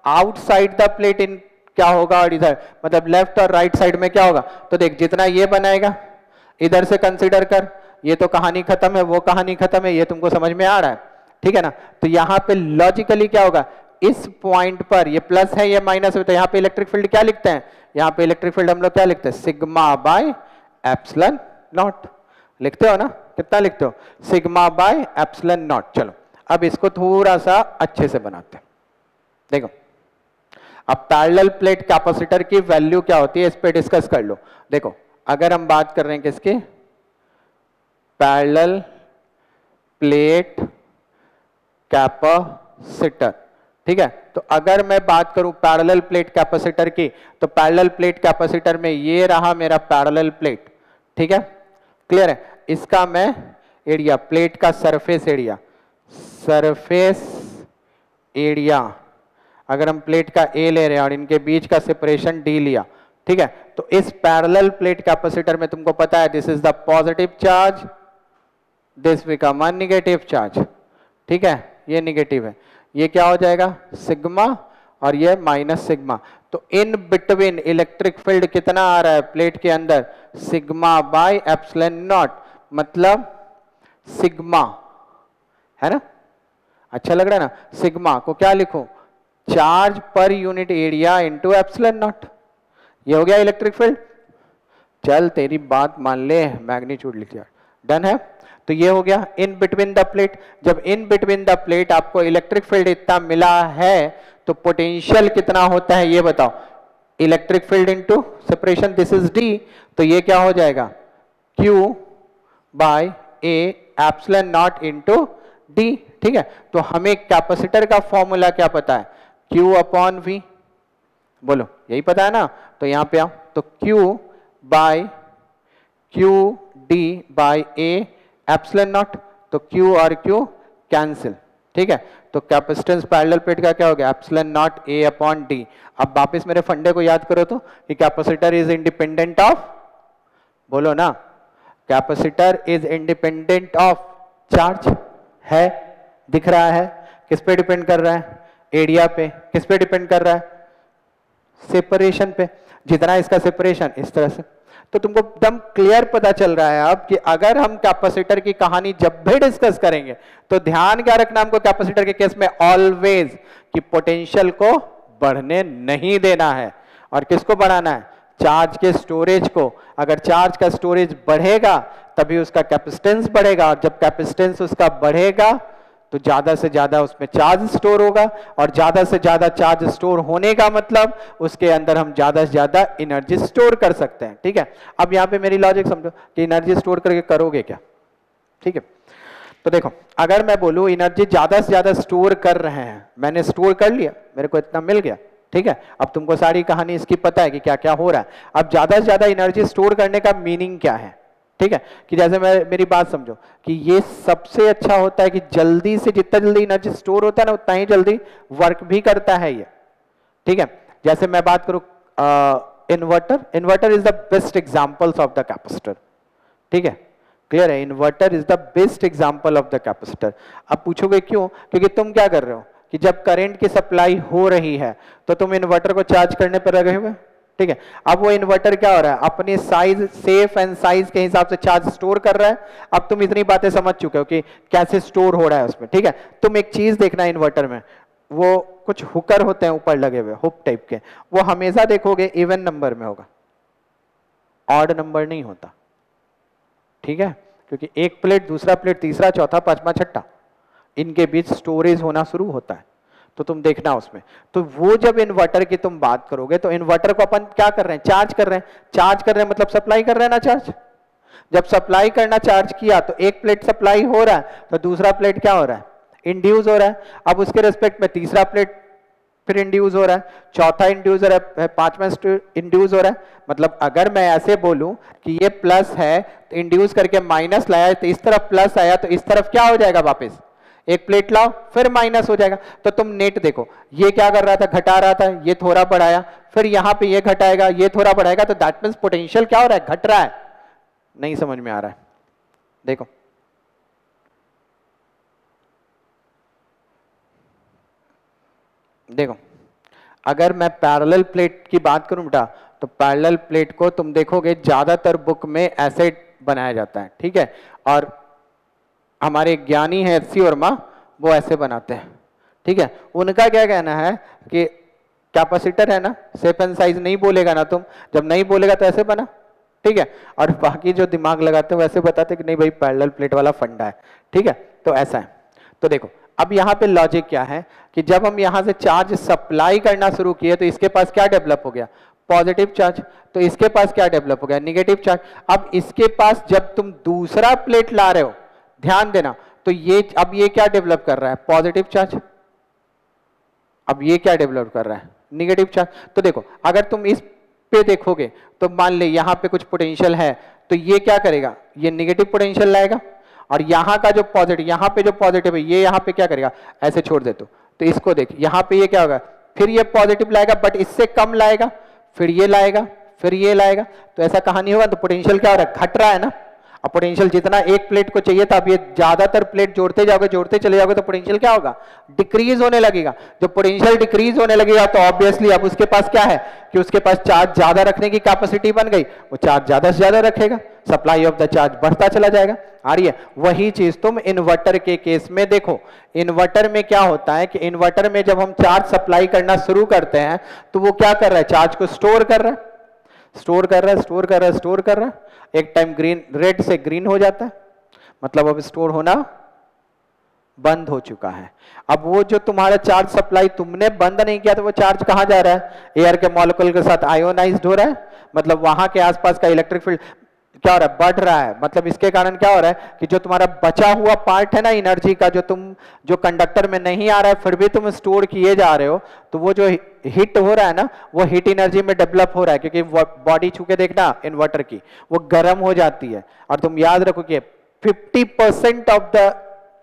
Speaker 1: आउटसाइड द प्लेट इन क्या होगा, और इधर मतलब लेफ्ट और राइट साइड में क्या होगा। तो देख जितना ये बनाएगा इधर से कंसीडर कर, ये तो कहानी खत्म है, वो कहानी खत्म है, ये तुमको समझ में आ रहा है, ठीक है ना। तो यहां पे लॉजिकली क्या होगा, इस पॉइंट पर ये प्लस है ये माइनस है, तो यहां पे इलेक्ट्रिक फील्ड क्या लिखते हैं, यहां पे इलेक्ट्रिक फील्ड हम लोग क्या लिखते हैं, सिग्मा बाय एप्सिलॉन नॉट, लिखते हो ना, कितना लिखते हो, सिग्मा बाय एप्सिलॉन नॉट। चलो अब इसको थोड़ा सा अच्छे से बनाते हैं, देखो अब पैरेलल प्लेट कैपेसिटर की वैल्यू क्या होती है इस पे डिस्कस कर लो। देखो अगर हम बात कर रहे हैं किसकी, पैरेलल प्लेट कैपेसिटर, ठीक है। तो अगर मैं बात करूं पैरेलल प्लेट कैपेसिटर की, तो पैरेलल प्लेट कैपेसिटर में ये रहा मेरा पैरेलल प्लेट, ठीक है, क्लियर है। इसका मैं एरिया, प्लेट का सरफेस एरिया, सरफेस एरिया अगर हम प्लेट का ए ले रहे हैं और इनके बीच का सेपरेशन डी लिया, ठीक है, तो इस पैरेलल प्लेट कैपेसिटर में तुमको पता है this is the positive charge, this become a negative charge, ठीक है, ये नेगेटिव है, ये क्या हो जाएगा सिग्मा और ये माइनस सिग्मा। तो इन बिटवीन इलेक्ट्रिक फील्ड कितना आ रहा है प्लेट के अंदर, सिग्मा बाय एप्सिलॉन नॉट, मतलब सिग्मा, है ना, अच्छा लग रहा है ना। सिग्मा को क्या लिखूं, charge per unit area into epsilon not, ये हो गया इलेक्ट्रिक फील्ड। चल तेरी बात मान ले, मैग्नीट्यूड लिख दिया, डन है। तो ये हो गया इन बिटवीन द प्लेट। जब इन बिटवीन द प्लेट आपको इलेक्ट्रिक फील्ड इतना मिला है तो पोटेंशियल कितना होता है ये बताओ, electric field into separation, this is D, तो ये क्या हो जाएगा Q by A epsilon naught into D, ठीक है। तो हमें कैपेसिटर का फॉर्मूला क्या पता है, Q अपॉन V, बोलो यही पता है ना। तो यहां पे आओ, तो Q by Q D by A epsilon naught, तो Q और Q कैंसिल, ठीक है। तो कैपेसिटेंस पैरेलल प्लेट का क्या हो गया, epsilon not A upon D। अब वापस मेरे फंडे को याद करो तो कि कैपेसिटर इज इंडिपेंडेंट ऑफ, बोलो ना, capacitor is independent of charge, है, दिख रहा है, किस पे डिपेंड कर रहा है, एरिया पे, किस पे डिपेंड कर रहा है, सेपरेशन पे, जितना इसका सेपरेशन इस तरह से। तो तुमको एकदम क्लियर पता चल रहा है अब कि अगर हम कैपेसिटर की कहानी जब भी डिस्कस करेंगे तो ध्यान क्या रखना हमको कैपेसिटर के केस में ऑलवेज, कि पोटेंशियल को बढ़ने नहीं देना है और किसको बढ़ाना है, चार्ज के स्टोरेज को। अगर चार्ज का स्टोरेज बढ़ेगा तभी उसका कैपेसिटेंस बढ़ेगा, और जब कैपेसिटेंस उसका बढ़ेगा तो ज्यादा से ज्यादा उसमें चार्ज स्टोर होगा, और ज्यादा से ज्यादा चार्ज स्टोर होने का मतलब उसके अंदर हम ज्यादा से ज्यादा एनर्जी स्टोर कर सकते हैं, ठीक है। अब यहां पे मेरी लॉजिक समझो कि एनर्जी स्टोर करके करोगे क्या, ठीक है। तो देखो अगर मैं बोलूं एनर्जी ज्यादा से ज्यादा स्टोर कर रहे हैं, मैंने स्टोर कर लिया, मेरे को इतना मिल गया, ठीक है। अब तुमको सारी कहानी इसकी पता है कि क्या क्या हो रहा है। अब ज्यादा से ज्यादा एनर्जी स्टोर करने का मीनिंग क्या है, ठीक है, कि जैसे मेरी बात समझो कि ये सबसे अच्छा होता है कि जल्दी से, जितना जल्दी एनर्जी स्टोर होता है ना उतना ही जल्दी वर्क भी करता है ये, ठीक है। जैसे मैं बात करूं inverter, inverter is the best examples of the capacitor, ठीक है, क्लियर है, inverter is the best example of the capacitor. अब पूछोगे क्यों, क्योंकि तुम क्या कर रहे हो कि जब करंट की सप्लाई हो रही है तो तुम इन्वर्टर को चार्ज करने पर लगे हुए, ठीक है। अब वो इन्वर्टर क्या हो रहा है, अपने साइज, सेफ एंड साइज के हिसाब से चार्ज स्टोर कर रहा है। अब तुम इतनी बातें समझ चुके हो कि कैसे स्टोर हो रहा है उसमें, ठीक है। तुम एक चीज देखना इन्वर्टर में, वो कुछ हुकर होते हैं ऊपर लगे हुए, हुक टाइप के, वो हमेशा देखोगे इवन नंबर में होगा, ऑड नंबर नहीं होता, ठीक है, क्योंकि एक प्लेट, दूसरा प्लेट, तीसरा, चौथा, पांचवा, छठा, इनके बीच स्टोरेज होना शुरू होता है, तो तुम देखना उसमें। तो वो जब इन्वर्टर की तुम बात करोगे तो इन्वर्टर को अपन क्या कर रहे हैं, चार्ज कर रहे हैं, चार्ज कर रहे हैं मतलब सप्लाई कर रहे हैं ना चार्ज। जब सप्लाई करना चार्ज किया तो एक प्लेट सप्लाई हो रहा है तो दूसरा प्लेट क्या हो रहा है, इंड्यूस हो रहा है। अब उसके रेस्पेक्ट में तीसरा प्लेट फिर इंड्यूस हो रहा है, चौथा इंड्यूस हो रहा है, पांचवा इंड्यूस हो रहा है। मतलब अगर मैं ऐसे बोलूं कि ये प्लस है तो इंड्यूस करके माइनस लाया तो इस तरफ प्लस आया, तो इस तरफ क्या हो जाएगा, वापस एक प्लेट लाओ फिर माइनस हो जाएगा। तो तुम नेट देखो, ये क्या कर रहा था, घटा रहा था, ये थोड़ा बढ़ाया, फिर यहां पे ये घटाएगा, ये थोड़ा बढ़ाएगा, तो दैट मींस पोटेंशियल क्या हो रहा है, घट रहा है। नहीं समझ में आ रहा है, देखो देखो अगर मैं पैरेलल प्लेट की बात करूं बेटा, तो पैरेलल प्लेट को तुम देखोगे ज्यादातर बुक में ऐसे बनाया जाता है, ठीक है। और हमारे ज्ञानी है एच.सी. वर्मा, वो ऐसे बनाते हैं, ठीक है। उनका क्या कहना है कि कैपेसिटर है ना, शेप एंड साइज नहीं बोलेगा ना तुम, जब नहीं बोलेगा तो ऐसे बना, ठीक है। और बाकी जो दिमाग लगाते हैं वैसे बताते कि नहीं भाई पैरेलल प्लेट वाला फंडा है, ठीक है। तो ऐसा है। तो देखो अब यहाँ पे लॉजिक क्या है कि जब हम यहाँ से चार्ज सप्लाई करना शुरू किए तो इसके पास क्या डेवलप हो गया, पॉजिटिव चार्ज, तो इसके पास क्या डेवलप हो गया, निगेटिव चार्ज। अब इसके पास जब तुम दूसरा प्लेट ला रहे हो, ध्यान देना, तो ये अब ये क्या डेवलप कर रहा है, पॉजिटिव चार्ज। अब ये क्या डेवलप कर रहा है, निगेटिव चार्ज। तो देखो अगर तुम इस पे देखोगे तो मान ले यहां पे कुछ पोटेंशियल है, तो ये क्या करेगा, ये निगेटिव पोटेंशियल लाएगा, और यहां का जो पॉजिटिव, यहां पे जो पॉजिटिव है ये यहां पे क्या करेगा, ऐसे छोड़ दे। तो इसको देख, यहां पे ये क्या होगा, फिर ये पॉजिटिव लाएगा बट इससे कम लाएगा, फिर ये लाएगा, फिर ये लाएगा। तो ऐसा कहानी होगा, तो पोटेंशियल क्या हो रहा है, घट रहा है ना। अब पोटेंशियल जितना एक प्लेट को चाहिए था, अब ये ज्यादातर प्लेट जोड़ते जाओगे, जोड़ते चले जाओगे, तो पोटेंशियल क्या होगा, डिक्रीज होने लगेगा। जब पोटेंशियल डिक्रीज होने लगेगा तो ऑब्वियसली अब उसके पास क्या है कि उसके पास चार्ज ज्यादा रखने की कैपेसिटी बन गई, वो चार्ज ज्यादा से ज्यादा रखेगा, सप्लाई ऑफ द चार्ज बढ़ता चला जाएगा। आ रही है, वही चीज तुम इन्वर्टर के केस में देखो। इन्वर्टर में क्या होता है कि इन्वर्टर में जब हम चार्ज सप्लाई करना शुरू करते हैं तो वो क्या कर रहा है, चार्ज को स्टोर कर रहा है, स्टोर कर रहा है, स्टोर कर रहा है, स्टोर कर रहा है। एक टाइम ग्रीन, रेड से ग्रीन हो जाता है, मतलब अब स्टोर होना बंद हो चुका है। अब वो जो तुम्हारा चार्ज सप्लाई तुमने बंद नहीं किया, तो वो चार्ज कहां जा रहा है, एयर के मॉलिक्यूल के साथ आयोनाइज्ड हो रहा है, मतलब वहां के आसपास का इलेक्ट्रिक फील्ड क्या हो रहा है, बढ़ रहा है। मतलब इसके कारण क्या हो रहा है कि जो तुम्हारा बचा हुआ पार्ट है ना एनर्जी का, जो कंडक्टर में नहीं आ रहा है फिर भी तुम स्टोर किए जा रहे हो, तो वो जो हीट हो रहा है ना, वो हीट एनर्जी में डेवलप हो रहा है, क्योंकि बॉडी छू के देखना इन्वर्टर की, वो गर्म हो जाती है। और तुम याद रखो कि 50% ऑफ द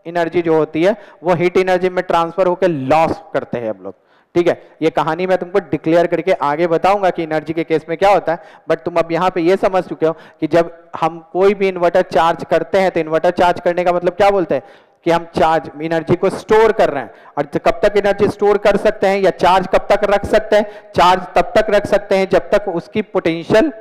Speaker 1: एनर्जी जो होती है वो हीट एनर्जी में ट्रांसफर होकर लॉस करते हैं हम लोग। ठीक है, ये कहानी मैं तुमको डिक्लेयर करके आगे बताऊंगा कि एनर्जी के केस में क्या होता है, बट तुम अब यहां पे ये समझ चुके हो कि जब हम कोई भी इन्वर्टर चार्ज करते हैं तो इन्वर्टर चार्ज करने का मतलब क्या बोलते हैं कि हम चार्ज एनर्जी को स्टोर कर रहे हैं। और कब तक एनर्जी स्टोर कर सकते हैं या चार्ज कब तक रख सकते हैं, चार्ज तब तक रख सकते हैं जब तक उसकी पोटेंशियल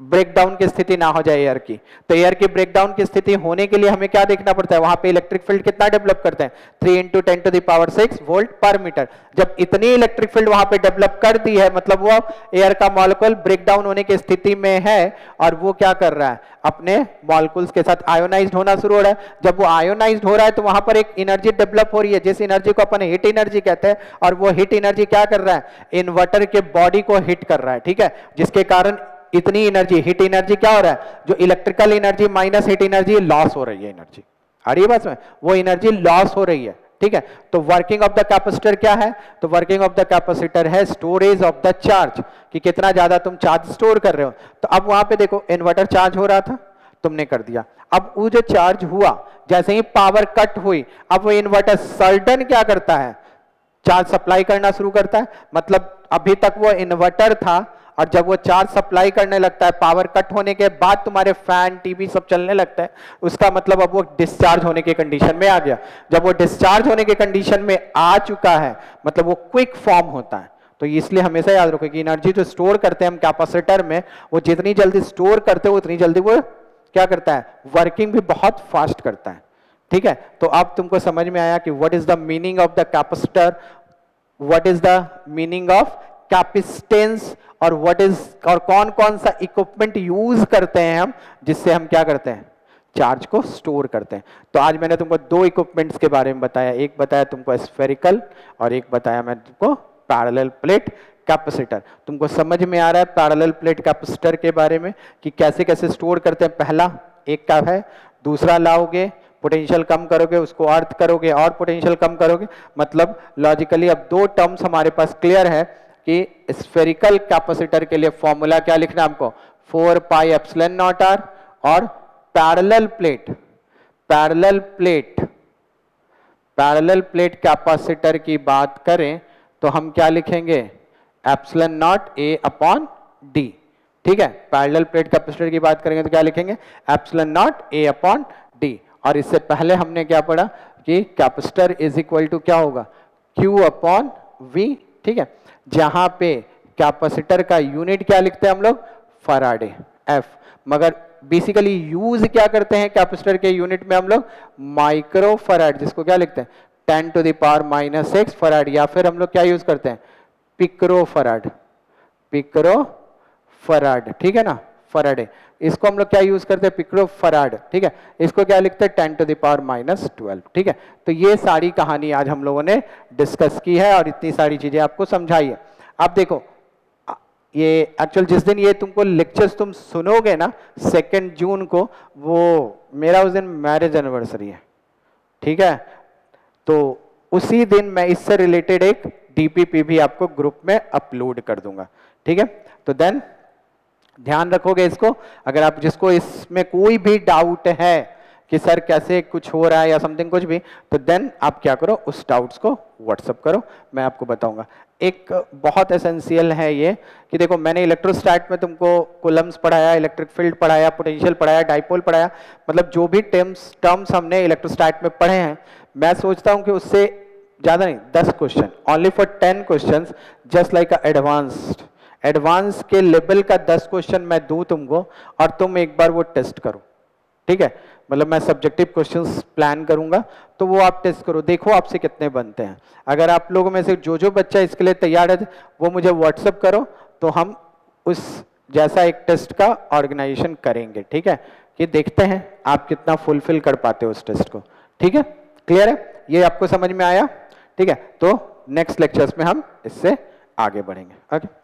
Speaker 1: ब्रेकडाउन की स्थिति ना हो जाए एयर की। तो एयर की ब्रेकडाउन की स्थिति होने के लिए हमें क्या देखना पड़ता है, वहां पे इलेक्ट्रिक फील्ड कितना डेवलप करते हैं, 3 × 10⁻⁶ वोल्ट पर मीटर। जब इतनी इलेक्ट्रिक फील्ड वहां पे डेवलप कर दी है, मतलब वो एयर का मॉलिक्यूल ब्रेकडाउन होने की स्थिति में है, और वो क्या कर रहा है, अपने मॉलिक्यूल्स के साथ आयोनाइज्ड होना शुरू हो रहा है। जब वो आयोनाइज्ड हो रहा है तो वहां पर एक एनर्जी डेवलप हो रही है, जिस एनर्जी को अपन हीट एनर्जी कहते हैं, और वो हीट एनर्जी क्या कर रहा है, इन्वर्टर के बॉडी को हिट कर रहा है। ठीक है, जिसके कारण इतनी एनर्जी, हीट एनर्जी क्या हो रहा है, जो electrical energy minus heat energy loss हो रही है, एनर्जी आ रही है बात में, वो एनर्जी लॉस हो रही है। ठीक है, तो वर्किंग ऑफ द कैपेसिटर क्या है, तो वर्किंग ऑफ द कैपेसिटर है स्टोरेज ऑफ द चार्ज, कि कितना ज्यादा तुम चार्ज स्टोर कर रहे हो। तो अब वहां पे देखो इन्वर्टर चार्ज हो रहा था, तुमने कर दिया, अब वो जो चार्ज हुआ, जैसे ही पावर कट हुई, अब वो इन्वर्टर सडन क्या करता है, चार्ज सप्लाई करना शुरू करता है। मतलब अभी तक वो इन्वर्टर था, और जब वो चार्ज सप्लाई करने लगता है, पावर कट होने के बाद तुम्हारे फैन टीवी सब चलने लगता है, उसका मतलब अब वो डिस्चार्ज होने के कंडीशन में आ गया। जब वो डिस्चार्ज होने के कंडीशन में आ चुका है, मतलब वो क्विक फॉर्म होता है। तो इसलिए हमेशा याद रखो कि एनर्जी जो स्टोर करते हैं हम कैपेसिटर में, वो जितनी जल्दी स्टोर करते हो उतनी जल्दी वो क्या करता है, वर्किंग भी बहुत फास्ट करता है। ठीक है, तो अब तुमको समझ में आया कि what is the meaning of the capacitor, what is the meaning of capacitance, और व्हाट इज, और कौन कौन सा इक्विपमेंट यूज करते हैं हम, जिससे हम क्या करते हैं, चार्ज को स्टोर करते हैं। तो आज मैंने तुमको 2 इक्विपमेंट्स के बारे में बताया, एक बताया तुमको स्फेरिकल और एक बताया मैं तुमको पैरेलल प्लेट कैपेसिटर। तुमको समझ में आ रहा है पैरेलल प्लेट कैपेसिटर के बारे में कि कैसे कैसे स्टोर करते हैं। पहला एक का है, दूसरा लाओगे, पोटेंशियल कम करोगे, उसको अर्थ करोगे और पोटेंशियल कम करोगे। मतलब लॉजिकली अब 2 टर्म्स हमारे पास क्लियर है कि स्फेरिकल कैपेसिटर के लिए फॉर्मूला क्या लिखना है हमको, 4πε0r, और पैरेलल प्लेट कैपेसिटर की बात करें तो हम क्या लिखेंगे, ε0a/d। ठीक है, पैरेलल प्लेट कैपेसिटर की बात करेंगे तो क्या लिखेंगे, ε0a/d। और इससे पहले हमने क्या पढ़ा कि कैपेसिटर इज इक्वल टू क्या होगा, Q/V। ठीक है, जहां पे कैपेसिटर का यूनिट क्या लिखते हैं हम लोग, फराडे, F। मगर बेसिकली यूज क्या करते हैं कैपेसिटर के यूनिट में हम लोग, माइक्रो फराड, जिसको क्या लिखते हैं 10⁻⁻⁶ फराड, या फिर हम लोग क्या यूज करते हैं, पिक्रो फराड। ठीक है ना, फराडे, इसको हम लोग क्या यूज करते हैं, पिक्रो फराड। ठीक है, इसको क्या लिखते हैं 10⁻⁻12। ठीक है, तो ये सारी कहानी आज हम लोगों ने डिस्कस की है और इतनी सारी चीजें आपको समझाई है। अब देखो ये एक्चुअल जिस दिन ये तुमको लेक्चर्स तुम सुनोगे ना 2 जून को, वो मेरा उस दिन मैरिज एनिवर्सरी है, ठीक है। तो उसी दिन मैं इससे रिलेटेड एक डीपीपी भी आपको ग्रुप में अपलोड कर दूंगा, ठीक है। तो देन ध्यान रखोगे इसको। अगर आप जिसको इसमें कोई भी डाउट है कि सर कैसे कुछ हो रहा है या समथिंग कुछ भी, तो देन आप क्या करो, उस डाउट्स को व्हाट्सअप करो, मैं आपको बताऊंगा। एक बहुत एसेंशियल है ये कि देखो मैंने इलेक्ट्रोस्टैट में तुमको कूलम्स पढ़ाया, इलेक्ट्रिक फील्ड पढ़ाया, पोटेंशियल पढ़ाया, डाइपोल पढ़ाया, मतलब जो भी टर्म्स हमने इलेक्ट्रोस्टैट में पढ़े हैं, मैं सोचता हूं कि उससे ज्यादा नहीं, 10 question, only for 10 question, just like advance के लेवल का 10 क्वेश्चन मैं दूं तुमको और तुम एक बार वो टेस्ट करो, ठीक है। मतलब मैं सब्जेक्टिव क्वेश्चंस प्लान करूंगा, तो वो आप टेस्ट करो, देखो आपसे कितने बनते हैं। अगर आप लोगों में से जो बच्चा इसके लिए तैयार है वो मुझे व्हाट्सअप करो, तो हम उस जैसा एक टेस्ट का ऑर्गेनाइजेशन करेंगे, ठीक है, कि देखते हैं आप कितना फुलफिल कर पाते हो उस टेस्ट को, ठीक है। क्लियर है, ये आपको समझ में आया, ठीक है। तो नेक्स्ट लेक्चर्स में हम इससे आगे बढ़ेंगे, ओके।